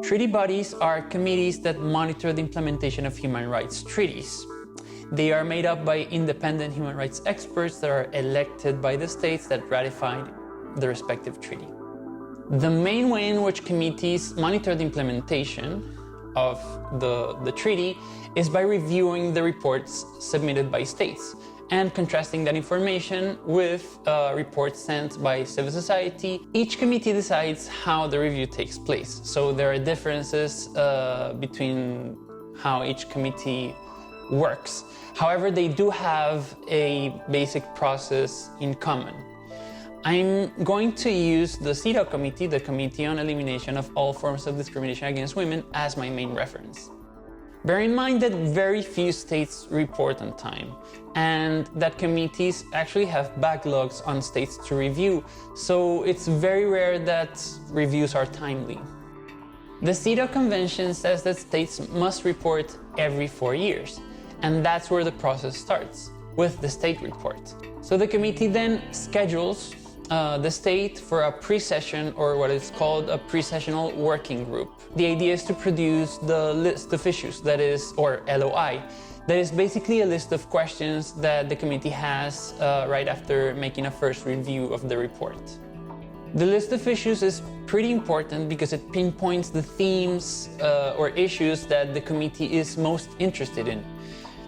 Treaty bodies are committees that monitor the implementation of human rights treaties. They are made up by independent human rights experts that are elected by the states that ratified the respective treaty. The main way in which committees monitor the implementation of the treaty is by reviewing the reports submitted by states and contrasting that information with reports sent by civil society. Each committee decides how the review takes place. So there are differences between how each committee works. However, they do have a basic process in common. I'm going to use the CEDAW committee, the Committee on Elimination of All Forms of Discrimination Against Women, as my main reference. Bear in mind that very few states report on time, and that committees actually have backlogs on states to review, so it's very rare that reviews are timely. The CEDAW Convention says that states must report every 4 years, and that's where the process starts, with the state report. So the committee then schedules the state for a pre-session, or what is called a pre-sessional working group. The idea is to produce the list of issues, that is, or LOI. That is basically a list of questions that the committee has right after making a first review of the report. The list of issues is pretty important because it pinpoints the themes or issues that the committee is most interested in.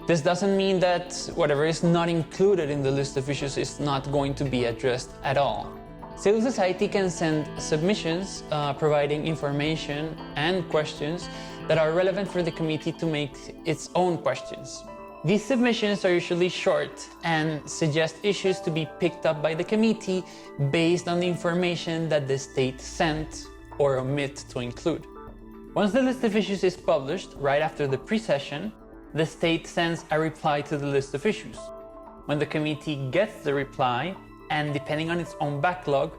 This doesn't mean that whatever is not included in the list of issues is not going to be addressed at all. Civil society can send submissions providing information and questions that are relevant for the committee to make its own questions. These submissions are usually short and suggest issues to be picked up by the committee based on the information that the state sent or omit to include. Once the list of issues is published, right after the pre-session, the state sends a reply to the list of issues. When the committee gets the reply, and depending on its own backlog,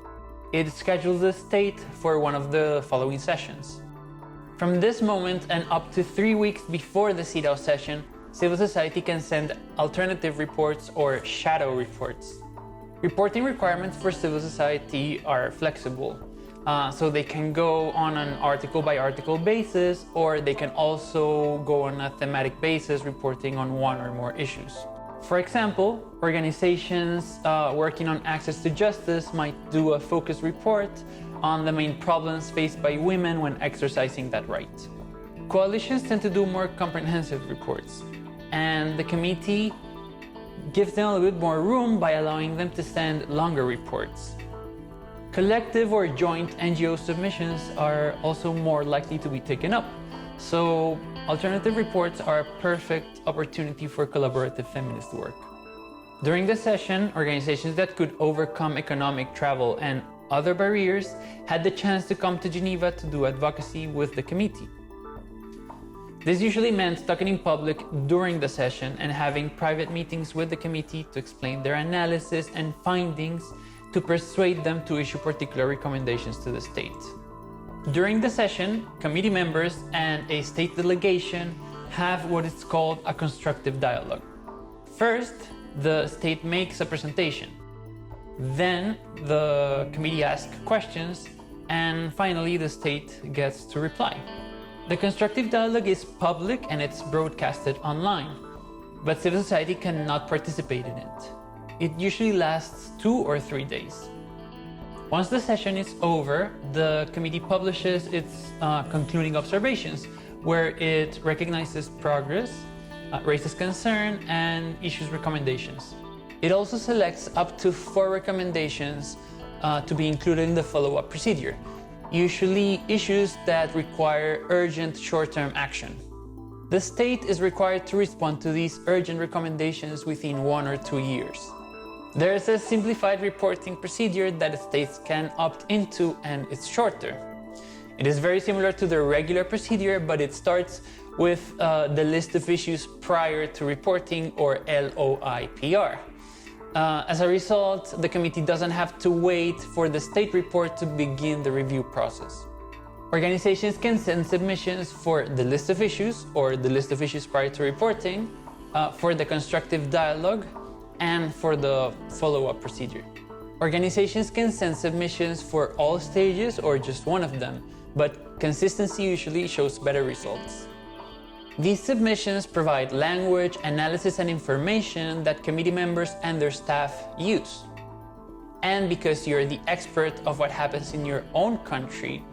it schedules the state for one of the following sessions. From this moment and up to 3 weeks before the CEDAW session, civil society can send alternative reports or shadow reports. Reporting requirements for civil society are flexible. So they can go on an article-by-article basis, or they can also go on a thematic basis, reporting on one or more issues. For example, organizations working on access to justice might do a focus report on the main problems faced by women when exercising that right. Coalitions tend to do more comprehensive reports, and the committee gives them a little bit more room by allowing them to send longer reports. Collective or joint NGO submissions are also more likely to be taken up, so alternative reports are a perfect opportunity for collaborative feminist work. During the session, organizations that could overcome economic, travel, and other barriers had the chance to come to Geneva to do advocacy with the committee. This usually meant talking in public during the session and having private meetings with the committee to explain their analysis and findings to persuade them to issue particular recommendations to the state. During the session, committee members and a state delegation have what is called a constructive dialogue. First, the state makes a presentation. Then the committee asks questions, and finally the state gets to reply. The constructive dialogue is public and it's broadcasted online, but civil society cannot participate in it. It usually lasts 2 or 3 days. Once the session is over, the committee publishes its concluding observations, where it recognizes progress, raises concern, and issues recommendations. It also selects up to 4 recommendations to be included in the follow-up procedure, usually issues that require urgent short-term action. The state is required to respond to these urgent recommendations within 1 or 2 years. There is a simplified reporting procedure that states can opt into, and it's shorter. It is very similar to the regular procedure, but it starts with the list of issues prior to reporting, or LOIPR. As a result, the committee doesn't have to wait for the state report to begin the review process. Organizations can send submissions for the list of issues, or the list of issues prior to reporting, for the constructive dialogue, and for the follow-up procedure. Organizations can send submissions for all stages or just one of them, but consistency usually shows better results. These submissions provide language, analysis, and information that committee members and their staff use. And because you're the expert of what happens in your own country,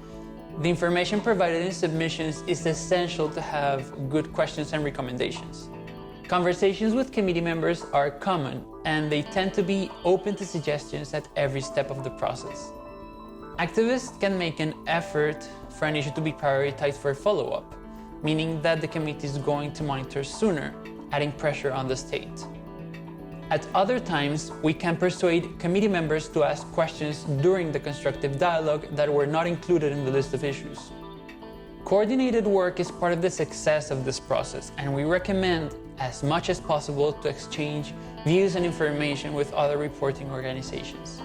the information provided in submissions is essential to have good questions and recommendations. Conversations with committee members are common, and they tend to be open to suggestions at every step of the process. Activists can make an effort for an issue to be prioritized for follow-up, meaning that the committee is going to monitor sooner, adding pressure on the state. At other times, we can persuade committee members to ask questions during the constructive dialogue that were not included in the list of issues. Coordinated work is part of the success of this process, and we recommend as much as possible to exchange views and information with other reporting organizations.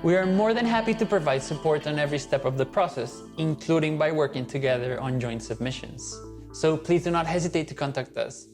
We are more than happy to provide support on every step of the process, including by working together on joint submissions. So please do not hesitate to contact us.